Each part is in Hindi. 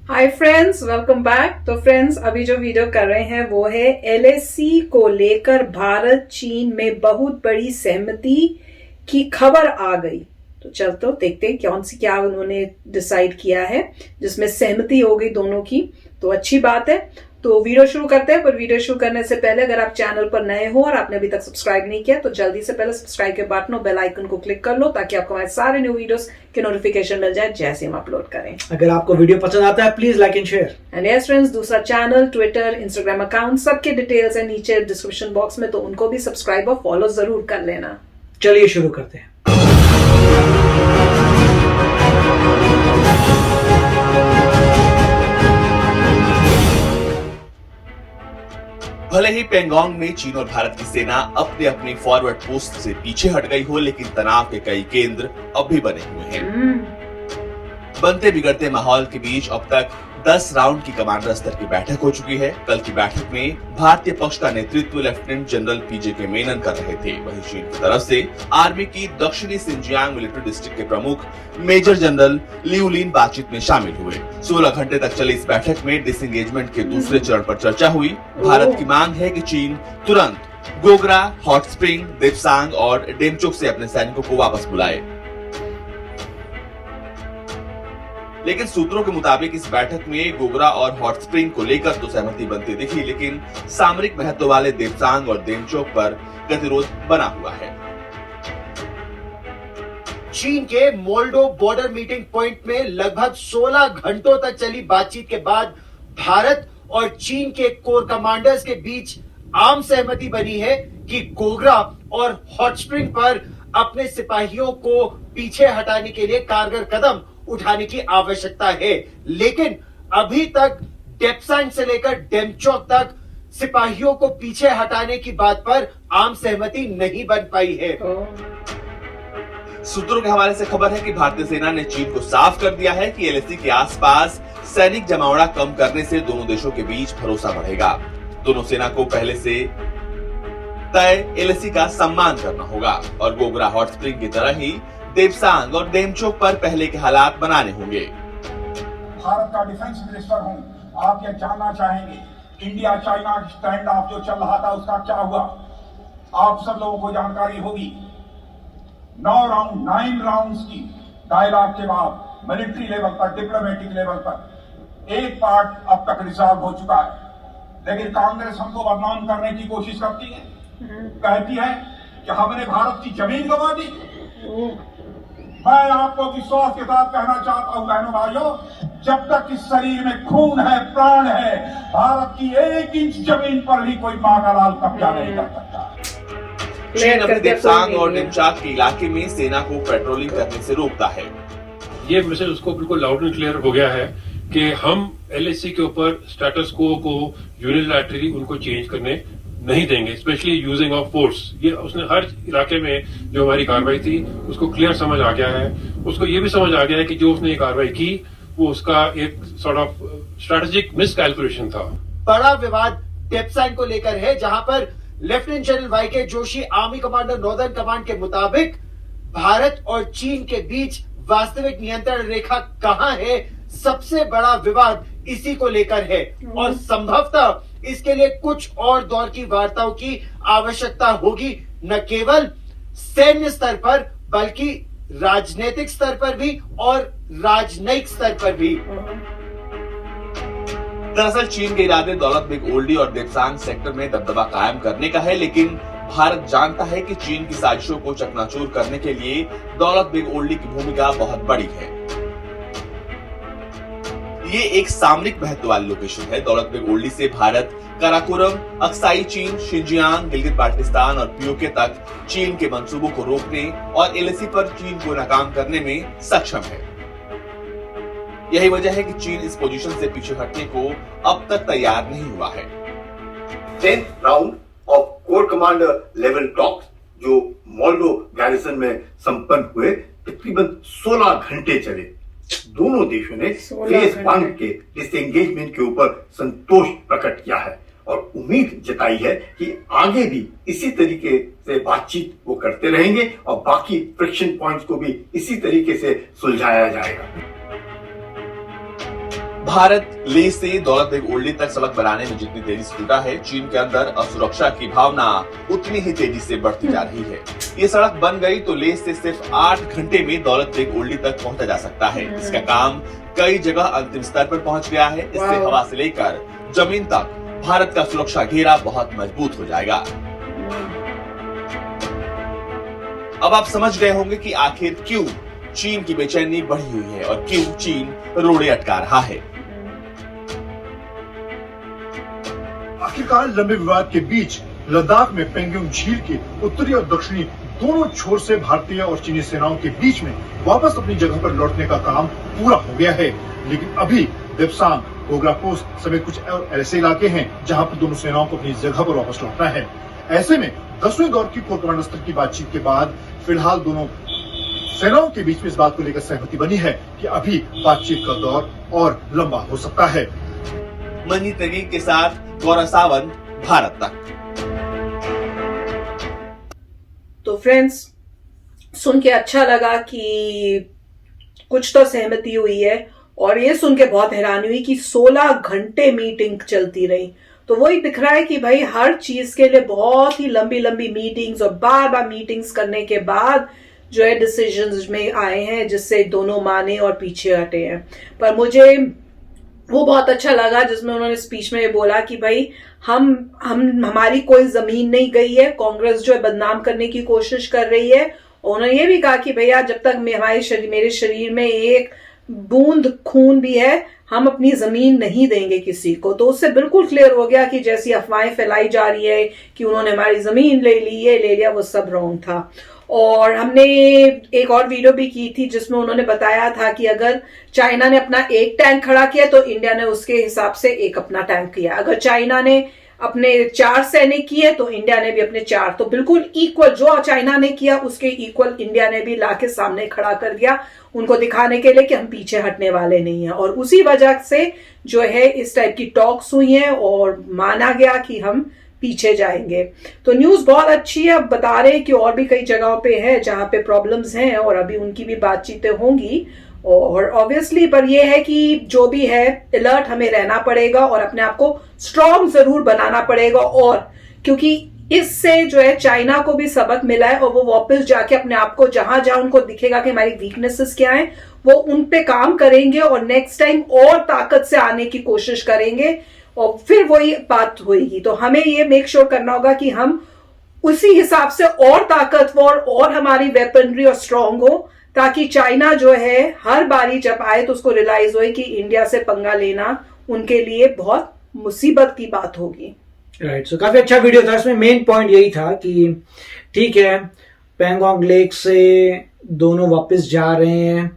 Hi friends, welcome back. तो फ्रेंड्स, अभी जो वीडियो कर रहे हैं वो है एलएसी को लेकर भारत चीन में बहुत बड़ी सहमति की खबर आ गई। तो चलते देखते हैं क्या उन्होंने डिसाइड किया है जिसमें सहमति हो गई दोनों की। तो अच्छी बात है। तो वीडियो शुरू करते हैं, पर वीडियो शुरू करने से पहले अगर आप चैनल पर नए हो और आपने अभी तक सब्सक्राइब नहीं किया तो जल्दी से पहले सब्सक्राइब के बटन और बेल आइकन को क्लिक कर लो ताकि आपको हमारे सारे न्यू वीडियोस के नोटिफिकेशन मिल जाए जैसे हम अपलोड करें। अगर आपको वीडियो पसंद आता है please like and share. And yes friends, दूसरा चैनल, ट्विटर, इंस्टाग्राम अकाउंट सबके डिटेल्स है नीचे डिस्क्रिप्शन बॉक्स में, तो उनको भी सब्सक्राइब और फॉलो जरूर कर लेना। चलिए शुरू करते हैं। भले ही पेंगोंग में चीन और भारत की सेना अपने अपनी फॉरवर्ड पोस्ट से पीछे हट गई हो, लेकिन तनाव के कई केंद्र अब भी बने हुए हैं। बनते बिगड़ते माहौल के बीच अब तक 10 राउंड की कमांडर स्तर की बैठक हो चुकी है। कल की बैठक में भारतीय पक्ष का नेतृत्व लेफ्टिनेंट जनरल पीजे मेनन कर रहे थे। वहीं चीन की तरफ से आर्मी की दक्षिणी सिंजियांग मिलिट्री डिस्ट्रिक्ट के प्रमुख मेजर जनरल लियूलिन बातचीत में शामिल हुए। 16 घंटे तक चली इस बैठक में डिसएंगेजमेंट के दूसरे चरण पर चर्चा हुई। भारत की मांग है कि चीन तुरंत गोगरा, हॉट स्प्रिंग, देपसांग और डेमचोक से अपने सैनिकों को वापस बुलाए। लेकिन सूत्रों के मुताबिक इस बैठक में गोगरा और हॉट स्प्रिंग को लेकर तो सहमति बनती दिखी, लेकिन सामरिक महत्व वाले देपसांग और डेमचोक पर गतिरोध बना हुआ है। चीन के मोल्डो बॉर्डर मीटिंग पॉइंट में लगभग 16 घंटों तक चली बातचीत के बाद भारत और चीन के कोर कमांडर्स के बीच आम सहमति बनी है कि गोगरा और हॉट स्प्रिंग पर अपने सिपाहियों को पीछे हटाने के लिए कारगर कदम उठाने की आवश्यकता है। लेकिन अभी तक डेपसांग से लेकर डेमचोक तक सिपाहियों को पीछे हटाने की बात पर आम सहमति नहीं बन पाई है। सूत्रों के हवाले से खबर है कि भारतीय सेना ने चीन को साफ कर दिया है कि एलएसी के आसपास सैनिक जमावड़ा कम करने से दोनों देशों के बीच भरोसा बढ़ेगा। दोनों सेना को पहले से तय एलएसी का सम्मान करना होगा और गोगरा हॉट स्प्रिंग की तरह ही देपसांग और डेमचोक पर पहले के हालात बनाने होंगे। भारत का डिफेंस मिनिस्टर हूं, आप ये जानना चाहेंगे इंडिया चाइना स्टैंड ऑफ जो चल रहा था उसका क्या हुआ। आप सब लोगों को जानकारी होगी। 9 राउंड्स की डायलॉग के बाद मिलिट्री लेवल पर, डिप्लोमेटिक लेवल पर एक पार्ट अब तक रिजॉल्व हो चुका है। लेकिन कांग्रेस हमको बदनाम करने की कोशिश करती है, कहती है कि हमने भारत की जमीन गंवा दी। मैं आपको विश्वास के साथ कहना चाहता हूं बहनों भाइयों, जब तक इस शरीर में खून है, प्राण है, भारत की 1 इंच जमीन पर भी कोई मां का लाल कब्जा नहीं कर सकता। चीन अपने देपसांग और डेमचोक के इलाके में सेना को पेट्रोलिंग करने से रोकता है। ये मैसेज उसको बिल्कुल लाउड एंड क्लियर हो गया है कि हम एलएसी के ऊपर स्टेटस को यूनिलैटरली उनको चेंज करने नहीं देंगे, स्पेशली यूजिंग ऑफ फोर्स। ये उसने हर इलाके में जो हमारी कार्रवाई थी उसको क्लियर समझ आ गया है। उसको ये भी समझ आ गया है कि जो उसने ये कार्रवाई की वो उसका एक सॉर्ट ऑफ स्ट्रेटेजिक मिसकैलकुलेशन था। बड़ा विवाद डेपसांग को लेकर है, जहां पर lieutenant general Y K Joshi, army commander northern command के मुताबिक भारत और चीन के बीच वास्तविक नियंत्रण रेखा कहां है, सबसे बड़ा विवाद इसी को लेकर है। और संभवतः इसके लिए कुछ और दौर की वार्ताओं की आवश्यकता होगी, न केवल सैन्य स्तर पर बल्कि राजनीतिक स्तर पर भी और राजनयिक स्तर पर भी। दरअसल चीन के इरादे दौलत बेग ओल्डी और देपसांग सेक्टर में दबदबा कायम करने का है, लेकिन भारत जानता है कि चीन की साजिशों को चकनाचूर करने के लिए दौलत बेग ओल्डी की भूमिका बहुत बड़ी है। ये एक सामरिक महत्व वाली लोकेशन है। दौलत बेग ओल्डी से भारत काराकोरम, अक्साई चीन, शिनजियांग, गिलगित बाल्टिस्तान और पीओके तक चीन के मंसूबों को रोकने और एलएसी पर चीन को नाकाम करने में सक्षम है। यही वजह है कि चीन इस पोजीशन से पीछे हटने को अब तक तैयार नहीं हुआ है। 10th round of core commander level talks जो मोल्डो गैरिसन में संपन्न हुए तकरीबन 16 घंटे चले। दोनों देशों ने फेज 1 के डिसएंगेजमेंट के ऊपर संतोष प्रकट किया है और उम्मीद जताई है कि आगे भी इसी तरीके से बातचीत वो करते रहेंगे और बाकी फ्रिक्शन पॉइंट्स को भी इसी तरीके से सुलझाया जाएगा। भारत लेह से दौलत बेग ओल्डी तक सड़क बनाने में जितनी तेजी से जुटा है, चीन के अंदर असुरक्षा की भावना उतनी ही तेजी से बढ़ती जा रही है। ये सड़क बन गई तो लेह से सिर्फ 8 घंटे में दौलत बेग ओल्डी तक पहुंचा जा सकता है। इसका काम कई जगह अंतिम स्तर पर पहुंच गया है। इससे हवा से लेकर जमीन तक भारत का सुरक्षा घेरा बहुत मजबूत हो जाएगा। अब आप समझ गए होंगे कि आखिर क्यों चीन की बेचैनी बढ़ी हुई है और क्यों चीन रोड़े अटका रहा है। आखिरकार लंबे विवाद के बीच लद्दाख में पेंगोंग झील के उत्तरी और दक्षिणी दोनों छोर से भारतीय और चीनी सेनाओं के बीच में वापस अपनी जगह पर लौटने का काम पूरा हो गया है। लेकिन अभी देप्सांग, गोगरा पोस्ट समेत कुछ ऐसे इलाके हैं जहां पर दोनों सेनाओं को अपनी जगह पर वापस लौटना है। ऐसे में 10वें दौर की कोर कमांडर स्तर की बातचीत के बाद फिलहाल दोनों सेनाओं के बीच में इस बात को लेकर सहमति बनी है कि अभी बातचीत का दौर और लंबा हो सकता है। मनी तरीक के साथ गौरव सावंत, भारत तक। तो फ्रेंड्स, सुन के अच्छा लगा कि कुछ तो सहमति हुई है, और ये सुन के बहुत हैरानी हुई कि 16 घंटे मीटिंग चलती रही। तो वही दिख रहा है कि भाई हर चीज के लिए बहुत ही लंबी लंबी मीटिंग्स और बार बार मीटिंग्स करने के बाद जो है डिसीजंस में आए हैं, जिससे दोनों माने और पीछे हटे हैं। पर मुझे वो बहुत अच्छा लगा जिसमें उन्होंने स्पीच में ये बोला कि भाई हमारी कोई जमीन नहीं गई है। कांग्रेस जो है बदनाम करने की कोशिश कर रही है। और उन्होंने ये भी कहा कि भैया जब तक मेरे शरीर में एक बूंद खून भी है, हम अपनी जमीन नहीं देंगे किसी को। तो उससे बिल्कुल क्लियर हो गया कि जैसी अफवाहें फैलाई जा रही है कि उन्होंने हमारी जमीन ले ली, ये ले लिया, वो सब रॉन्ग था। और हमने एक और वीडियो भी की थी जिसमें उन्होंने बताया था कि अगर चाइना ने अपना एक टैंक खड़ा किया तो इंडिया ने उसके हिसाब से एक अपना टैंक किया। अगर चाइना ने अपने 4 सैनिक किए तो इंडिया ने भी अपने 4, तो बिल्कुल इक्वल जो चाइना ने किया उसके इक्वल इंडिया ने भी लाके सामने खड़ा कर दिया, उनको दिखाने के लिए कि हम पीछे हटने वाले नहीं हैं। और उसी वजह से जो है इस टाइप की टॉक्स हुई हैं और माना गया कि हम पीछे जाएंगे। तो न्यूज बहुत अच्छी है। अब बता रहे हैं कि और भी कई जगहों पे है जहां पे प्रॉब्लम्स हैं और अभी उनकी भी बातचीतें होंगी। और ऑब्वियसली पर यह है कि जो भी है अलर्ट हमें रहना पड़ेगा और अपने आप को स्ट्रांग जरूर बनाना पड़ेगा। और क्योंकि इससे जो है चाइना को भी सबक मिला है और वो वापस जाके अपने आप को जहां जहां उनको दिखेगा कि हमारी वीकनेसेस क्या हैं वो उन पे काम करेंगे और नेक्स्ट टाइम और ताकत से आने की कोशिश करेंगे और फिर वही बात होगी। तो हमें ये मेक श्योर करना होगा कि हम उसी हिसाब से और ताकतवर और हमारी वेपनरी और स्ट्रांग हो, ताकि चाइना जो है हर बारी जब आए तो उसको रियलाइज हो कि इंडिया से पंगा लेना उनके लिए बहुत मुसीबत की बात होगी। राइट, सो काफी अच्छा वीडियो था। इसमें मेन पॉइंट यही था कि ठीक है, पैंगोंग लेक से दोनों वापस जा रहे हैं,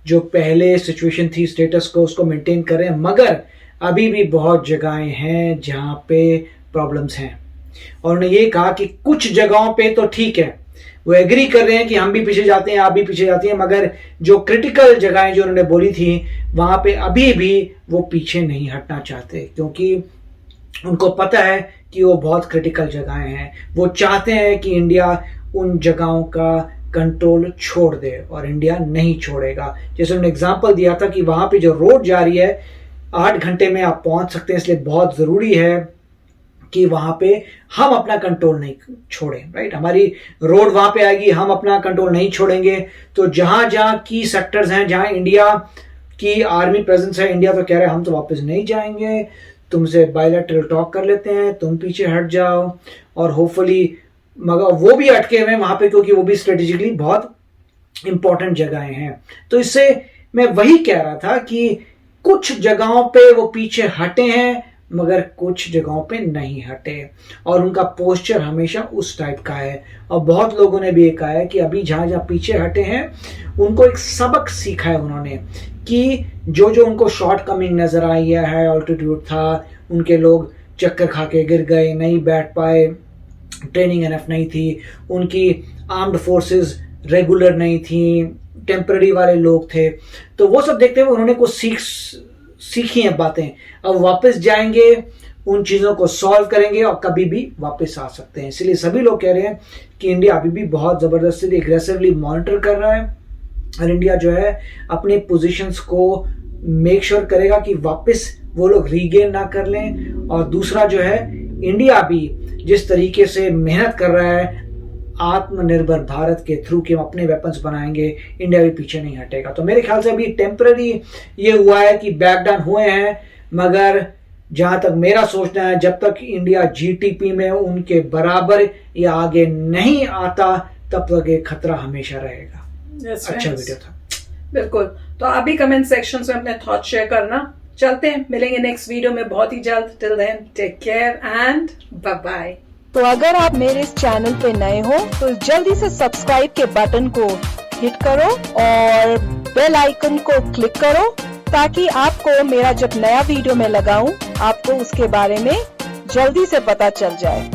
जो पहले सिचुएशन थी स्टेटस को उसको मेंटेन कर रहे हैं, मगर अभी भी बहुत जगहें हैं जहां पे प्रॉब्लम्स हैं। और उन्होंने ये कहा कि कुछ जगहों पे तो ठीक है, वो एग्री कर रहे हैं कि हम भी पीछे जाते हैं, आप भी पीछे जाते हैं, मगर जो क्रिटिकल जगहें जो उन्होंने बोली थी वहां पे अभी भी वो पीछे नहीं हटना चाहते, क्योंकि उनको पता है कि वो बहुत क्रिटिकल जगहें हैं। वो चाहते हैं कि इंडिया उन जगहों का कंट्रोल छोड़ दे और इंडिया नहीं छोड़ेगा। जैसे उन्होंने एग्जाम्पल दिया था कि वहां पे जो रोड जा रही है 8 घंटे में आप पहुंच सकते हैं, इसलिए बहुत जरूरी है कि वहां पे हम अपना कंट्रोल नहीं छोड़ें। राइट, हमारी रोड वहां पे आएगी, हम अपना कंट्रोल नहीं छोड़ेंगे तो जहां जहां की सेक्टर्स हैं जहां इंडिया की आर्मी प्रेजेंस है, इंडिया तो कह रहा है हम तो वापस नहीं जाएंगे, तुमसे बायलैटरल टॉक कर लेते हैं, तुम पीछे हट जाओ। और होपफुली मगर वो भी अटके हुए हैं वहां पे, क्योंकि वो भी स्ट्रेटेजिकली बहुत इंपॉर्टेंट जगहें हैं। तो इससे मैं वही कह रहा था कि कुछ जगहों पे वो पीछे हटे हैं मगर कुछ जगहों पे नहीं हटे, और उनका पोस्चर हमेशा उस टाइप का है। और बहुत लोगों ने भी ये कहा है कि अभी जहां जहां पीछे हटे हैं उनको एक सबक सीखा है उन्होंने, कि जो जो उनको शॉर्ट कमिंग नजर आई है, ऑल्टीट्यूड था, उनके लोग चक्कर खा के गिर गए, नहीं बैठ पाए, ट्रेनिंग एनफ नहीं थी, उनकी आर्म्ड फोर्सेस रेगुलर नहीं थी, टेम्पररी वाले लोग थे। तो वो सब देखते हुए उन्होंने कुछ सीखी हैं बातें। अब वापस जाएंगे, उन चीज़ों को सॉल्व करेंगे और कभी भी वापस आ सकते हैं। इसलिए सभी लोग कह रहे हैं कि इंडिया अभी भी बहुत ज़बरदस्ती एग्रेसिवली मॉनिटर कर रहा है और इंडिया जो है अपने पोजीशंस को मेक श्योर करेगा कि वापस वो लोग रीगेन ना कर लें। और दूसरा जो है, इंडिया भी जिस तरीके से मेहनत कर रहा है आत्मनिर्भर भारत के थ्रू कि हम अपने वेपन्स बनाएंगे, इंडिया भी पीछे नहीं हटेगा। तो मेरे ख्याल से अभी टेम्पररी ये हुआ है कि बैक डाउन हुए हैं, मगर जहां तक मेरा सोचना है, जब तक इंडिया जीटीपी में उनके बराबर या आगे नहीं आता तब तक ये खतरा हमेशा रहेगा। अच्छा वीडियो था। बिल्कुल। तो आप भी कमेंट सेक्शन में अपने थॉट शेयर करना। चलते हैं, मिलेंगे नेक्स्ट वीडियो में बहुत ही जल्द। Till then take care and bye bye. तो अगर आप मेरे इस चैनल पे नए हो तो जल्दी से सब्सक्राइब के बटन को हिट करो और बेल आइकन को क्लिक करो ताकि आपको मेरा जब नया वीडियो मैं लगाऊं आपको उसके बारे में जल्दी से पता चल जाए।